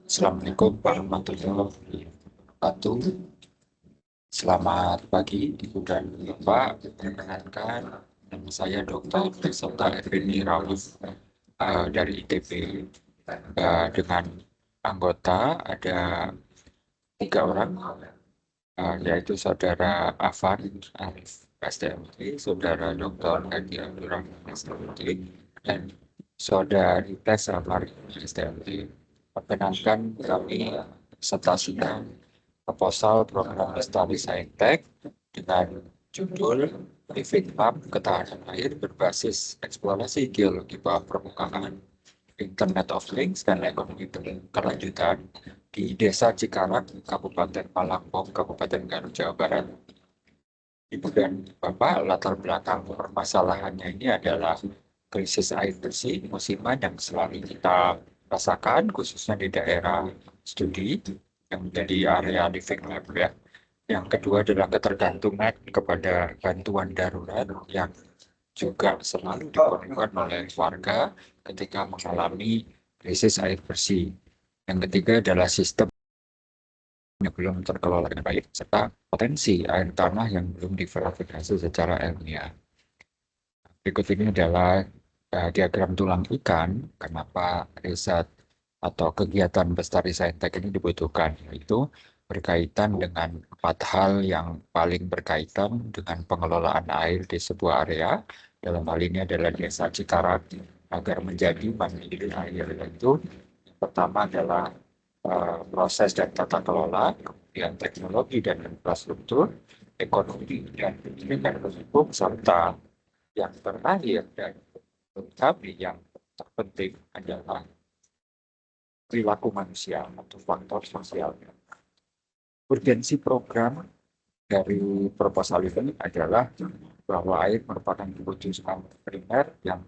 Assalamualaikum warahmatullahi wabarakatuh. Selamat pagi, Ibu dan Bapak. Perkenalkan, nama saya Dr. Desota Effendi Rauf dari ITB. Dengan anggota ada 3 orang, yaitu Saudara Afan Arif STMT, Saudara Dr. Edi Abdurrahman STMT, dan Saudari Tessa Mari STMT. Perkenalkan kami serta sidang proposal program Lestari Saintek dengan judul Living Lab Ketahanan Air berbasis eksplorasi geologi bawah permukaan, Internet of Things, dan ekonomi berkelanjutan di Desa Cikarang, Kabupaten Palangpong, Kabupaten Garut, Jawa Barat. Ibu dan Bapak, latar belakang permasalahannya ini adalah krisis air bersih musiman yang selalu kita rasakan, khususnya di daerah studi yang menjadi area living lab ya. Yang kedua adalah ketergantungan kepada bantuan darurat yang juga selalu diperlukan oleh warga ketika mengalami krisis air bersih. Yang ketiga adalah sistem yang belum terkelola dengan baik, serta potensi air tanah yang belum diverifikasi secara ilmiah. Berikut ini adalah diagram tulang ikan, kenapa riset atau kegiatan Bestari Saintek ini dibutuhkan, yaitu berkaitan dengan 4 hal yang paling berkaitan dengan pengelolaan air di sebuah area. Dalam hal ini adalah Desa Cikarang agar menjadi mandiri air, yaitu yang pertama adalah proses dan tata kelola, kemudian teknologi dan infrastruktur, ekonomi dan pendidikan hukum, serta yang terakhir dan kami yang terpenting adalah perilaku manusia atau faktor sosialnya. Urgensi program dari proposal ini adalah bahwa air merupakan kebutuhan primer yang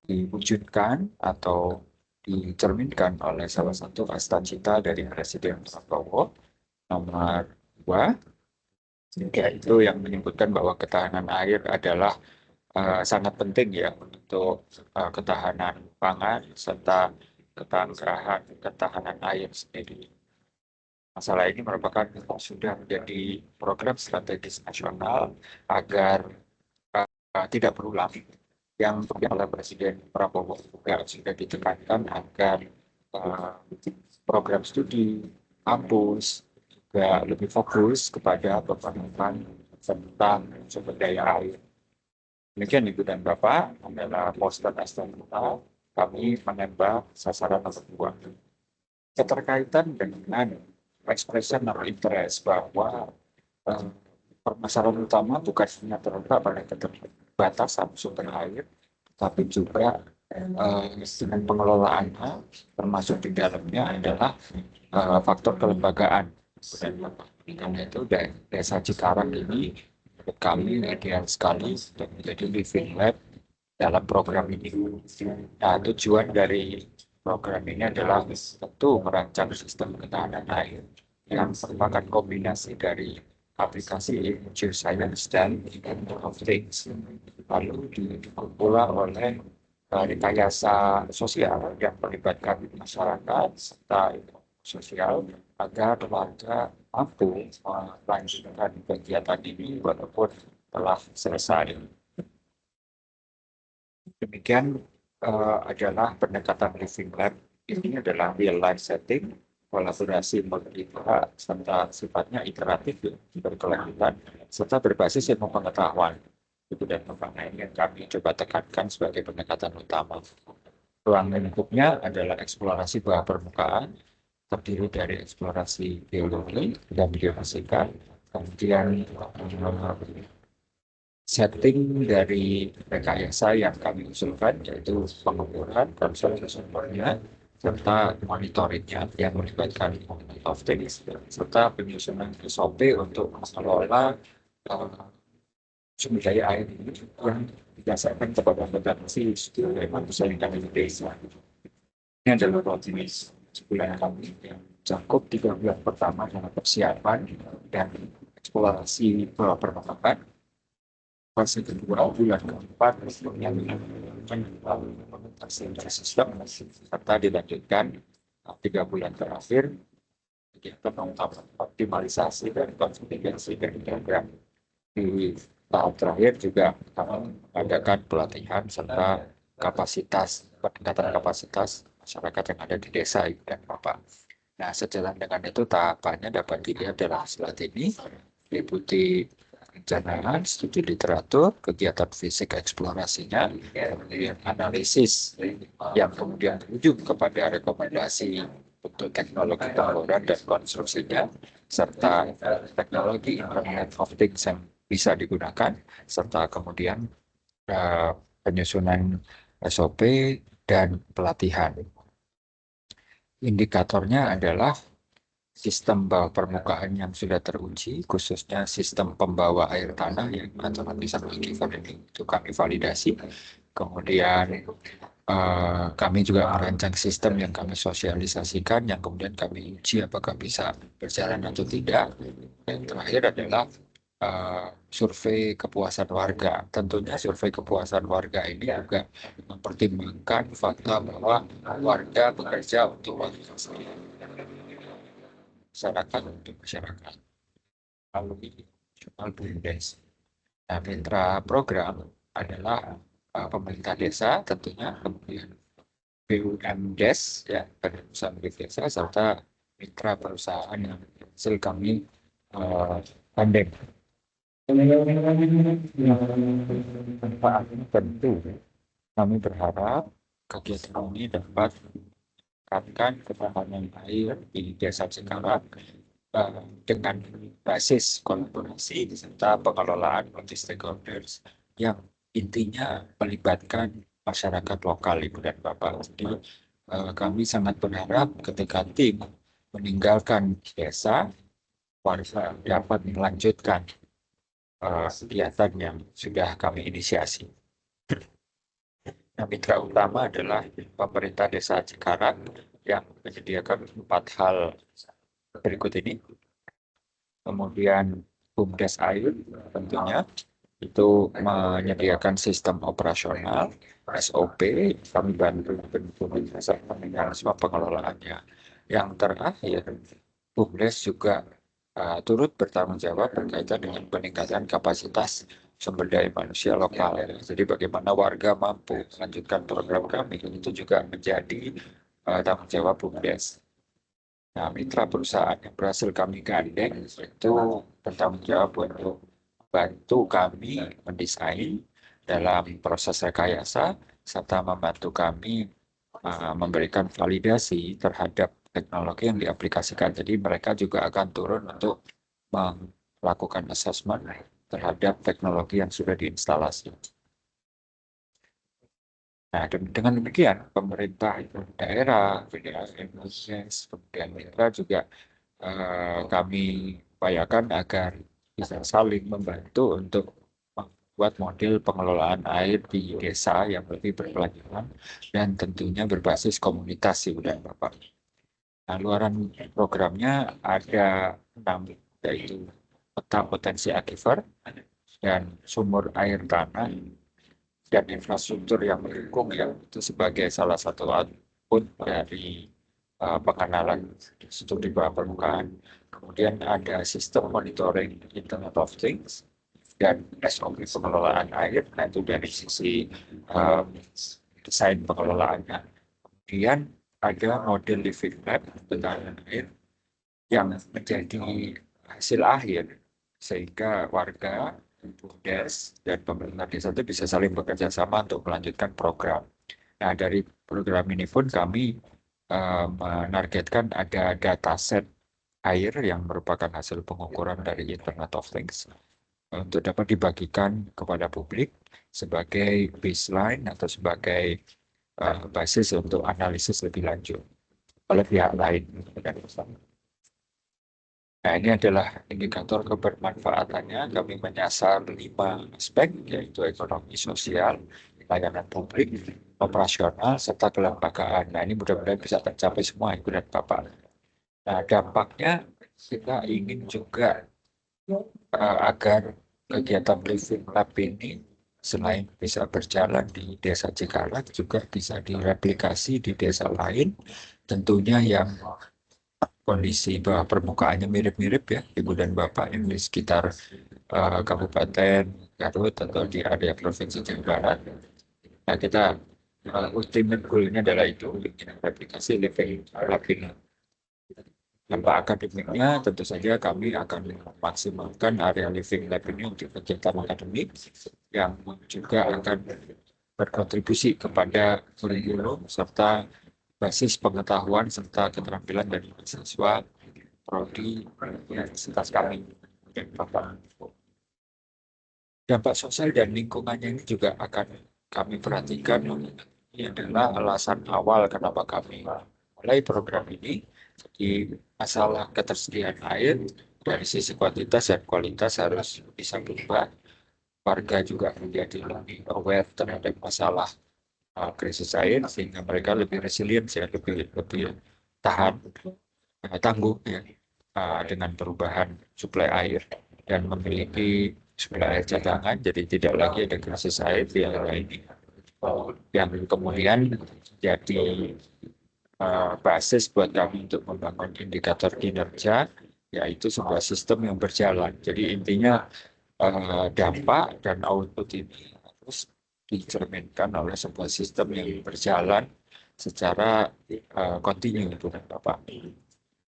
diwujudkan atau dicerminkan oleh salah satu cita dari Presiden Prabowo. Nomor 2, yaitu yang menyebutkan bahwa ketahanan air adalah sangat penting ya untuk ketahanan pangan serta ketahanan air sendiri. Masalah ini merupakan sudah menjadi program strategis nasional agar tidak berulang yang oleh Presiden Prabowo juga sudah ditekankan agar program studi kampus juga lebih fokus kepada pembangunan tentang sumber daya air. Demikian Ibu dan Bapak adalah poster STMK. Kami menembak sasaran nomor 2. Keterkaitan dengan expression of interest bahwa permasalahan utama bukan hanya terletak pada keterbatasan sumber air, tapi juga dengan pengelolaannya, termasuk di dalamnya adalah faktor kelembagaan. Karena itu Desa Cikarang ini menurut kami ideal sekali untuk menjadi living lab dalam program ini. Nah, tujuan dari program ini adalah tentu merancang sistem ketahanan air yang merupakan kombinasi dari aplikasi geoscience dan Internet of Things. Lalu didukung pula oleh rekayasa sosial yang melibatkan masyarakat serta sosial agar warga mampu melanjutkan kegiatan ini walaupun telah selesai. Demikian adalah pendekatan living lab. Ini adalah real life setting, kolaborasi multipihak, serta sifatnya iteratif, berkelanjutan, serta berbasis ilmu pengetahuan. Itu dan pengembangan yang kami coba tekankan sebagai pendekatan utama. Ruang lingkupnya adalah eksplorasi bawah permukaan, terdiri dari eksplorasi geologi dan geofisika, kemudian setting dari rekayasa yang kami usulkan yaitu pengukuran konsentrasi sumbernya serta monitoringnya yang melibatkan Internet of Things serta penyusunan SOP untuk mengelola sumber daya air ini yang didasarkan kepada kompetensi sumber daya manusia yang kami di desa. Ini adalah rutinitas sebulan kami yang cakup 3 bulan pertama dengan persiapan dan eksplorasi bawah permukaan. Fase kedua bulan keempat yang implementasi sistem serta dilanjutkan 3 bulan terakhir kita optimalisasi dan konsolidasi dari program. Di tahap terakhir juga kami mengadakan pelatihan serta peningkatan kapasitas masyarakat yang ada di desa dan Bapak. Nah, sejalan dengan itu tahapannya dapat dilihat dalam slide ini, meliputi perencanaan, studi literatur, kegiatan fisik eksplorasinya, kemudian analisis yang kemudian berujung kepada rekomendasi untuk teknologi pemrograman dan konstruksinya, serta teknologi Internet of Things yang bisa digunakan, serta kemudian penyusunan SOP dan pelatihan. Indikatornya adalah sistem bawah permukaan yang sudah teruji, khususnya sistem pembawa air tanah yang antara bisa itu kami validasi. Kemudian kami juga merancang sistem yang kami sosialisasikan, yang kemudian kami uji apakah bisa berjalan atau tidak. Dan terakhir adalah survei kepuasan warga. Tentunya survei kepuasan warga ini juga mempertimbangkan fakta bahwa warga bekerja untuk warga sendiri, masyarakat untuk masyarakat melalui nasional BUMDes. Nah, mitra program adalah pemerintah desa tentunya, kemudian BUMDes ya, Badan Usaha Milik Desa, serta mitra perusahaan yang hasil kami gandeng. Manfaatnya tentu kami berharap kegiatan ini dapat meningkatkan ketahanan air di Desa Cikarang dengan basis kolaborasi serta pengelolaan multi stakeholders yang intinya melibatkan masyarakat lokal, Ibu dan Bapak. Jadi kami sangat berharap ketika tim meninggalkan desa, warga dapat melanjutkan kegiatan yang sudah kami inisiasi. Nah, mitra utama adalah pemerintah Desa Cikarang yang menyediakan 4 hal berikut ini. Kemudian BUMDes Air tentunya itu menyediakan sistem operasional, SOP, kami bantu mekanisme pengelolaannya. Yang terakhir, BUMDes juga turut bertanggung jawab berkaitan dengan peningkatan kapasitas sumber daya manusia lokal. Jadi bagaimana warga mampu melanjutkan program kami itu juga menjadi tanggung jawab BUMDes. Nah, mitra perusahaan yang berhasil kami gandeng itu bertanggung jawab untuk bantu kami mendesain dalam proses rekayasa serta membantu kami memberikan validasi terhadap teknologi yang diaplikasikan. Jadi mereka juga akan turun untuk melakukan assessment terhadap teknologi yang sudah diinstalasi. Nah, dengan demikian pemerintah daerah, Indonesia, kemudian mitra juga kami upayakan agar bisa saling membantu untuk membuat model pengelolaan air di desa yang lebih berkelanjutan dan tentunya berbasis komunitas, Ibu dan Bapak. Nah, luaran programnya ada 6, yaitu peta potensi aquifer dan sumur air tanah dan infrastruktur yang mendukung, yang itu sebagai salah satu output dari pengenalan studi bawah permukaan. Kemudian ada sistem monitoring Internet of Things dan SOP pengelolaan air, nah itu dari sisi desain pengelolaannya. Kemudian ada model living lab tentang air yang menjadi hasil akhir sehingga warga, BUMDes, dan pemerintah desa itu bisa saling bekerja sama untuk melanjutkan program. Nah, dari program ini pun kami menargetkan ada dataset air yang merupakan hasil pengukuran dari Internet of Things untuk dapat dibagikan kepada publik sebagai baseline atau sebagai basis untuk analisis lebih lanjut oleh pihak lain. Nah, ini adalah indikator kebermanfaatannya. Kami menyasar 5 aspek, yaitu ekonomi, sosial, layanan publik, operasional, serta kelembagaan. Nah, ini mudah-mudahan bisa tercapai semua, Ibu dan Bapak. Nah, dampaknya kita ingin juga agar kegiatan living lab ini selain bisa berjalan di Desa Cikalak, juga bisa direplikasi di desa lain, tentunya yang kondisi bawah permukaannya mirip-mirip ya, Ibu dan Bapak yang di sekitar Kabupaten Garut atau di area Provinsi Jawa Barat. Nah, kita ultimate goal-nya adalah itu, replikasi living lab ini. Dampak akademiknya tentu saja kami akan memaksimalkan area living lab ini untuk kegiatan akademik yang juga akan berkontribusi kepada kurikulum serta basis pengetahuan serta keterampilan dari mahasiswa prodi universitas kami. Dan dampak sosial dan lingkungannya ini juga akan kami perhatikan. Ini adalah alasan awal kenapa kami mulai program ini. Jadi masalah ketersediaan air dari sisi kuantitas dan kualitas harus bisa berubah. Warga juga menjadi lebih aware terhadap masalah krisis air sehingga mereka lebih resilient, ya, lebih tahan, tangguh ya, dengan perubahan suplai air dan memiliki suplai air cadangan, jadi tidak lagi ada krisis air di area ini. Yang kemudian jadi basis buat kami untuk membangun indikator kinerja, yaitu sebuah sistem yang berjalan. Jadi intinya dampak dan output ini harus dicerminkan oleh sebuah sistem yang berjalan secara kontinu, itu kan Bapak.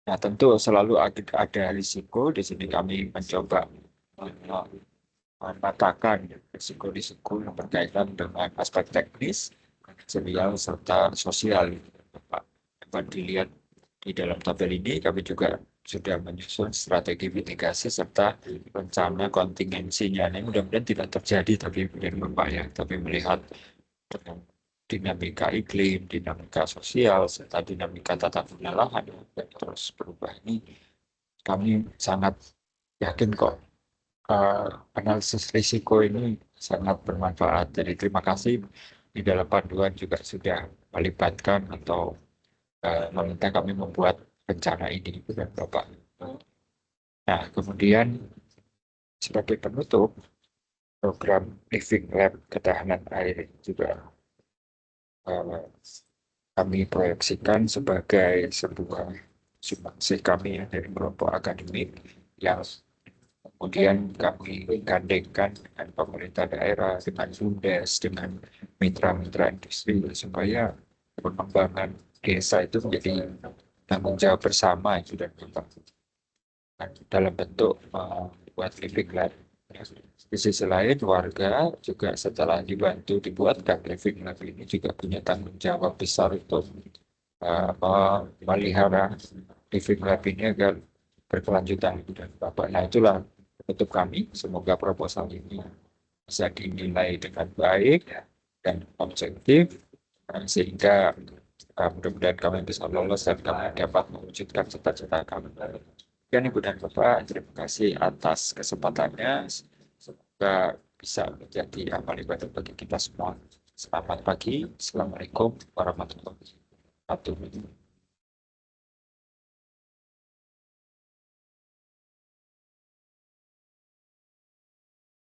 Nah, tentu selalu ada risiko. Di sini kami mencoba memetakan risiko-risiko yang berkaitan dengan aspek teknis, manajerial, serta sosial. Bapak dapat dilihat di dalam tabel ini, kami juga sudah menyusun strategi mitigasi serta rencana kontingensinya. Ini mudah-mudahan tidak terjadi, tapi benar Bapak ya, tapi melihat dengan dinamika iklim, dinamika sosial, serta dinamika tata guna lahan yang terus berubah ini, kami sangat yakin kok analisis risiko ini sangat bermanfaat. Jadi terima kasih di dalam panduan juga sudah melibatkan atau meminta kami membuat rencana ini dan Bapak. Nah, kemudian sebagai penutup, program Living Lab ketahanan air juga kami proyeksikan sebagai sebuah sumbangsih kami ya, dari kelompok akademik yang kemudian kami gandengkan dengan pemerintah daerah, dengan BUMDes, dengan mitra-mitra industri supaya pengembangan desa itu menjadi tanggung jawab bersama itu dan Bapak. Dalam bentuk buat living lab. Di sisi lain, warga juga setelah dibantu dibuatkan living lab ini juga punya tanggung jawab besar untuk memelihara living lab ini agar berkelanjutan. Dan Bapak, nah itulah penutup kami. Semoga proposal ini bisa dinilai dengan baik dan objektif, sehingga mudah-mudahan kami bisa lolos dan kami dapat mewujudkan cita-cita kami. Dan Ibu dan Bapak, terima kasih atas kesempatannya. Semoga bisa menjadi amal ibadah bagi kita semua. Selamat pagi. Assalamualaikum warahmatullahi wabarakatuh.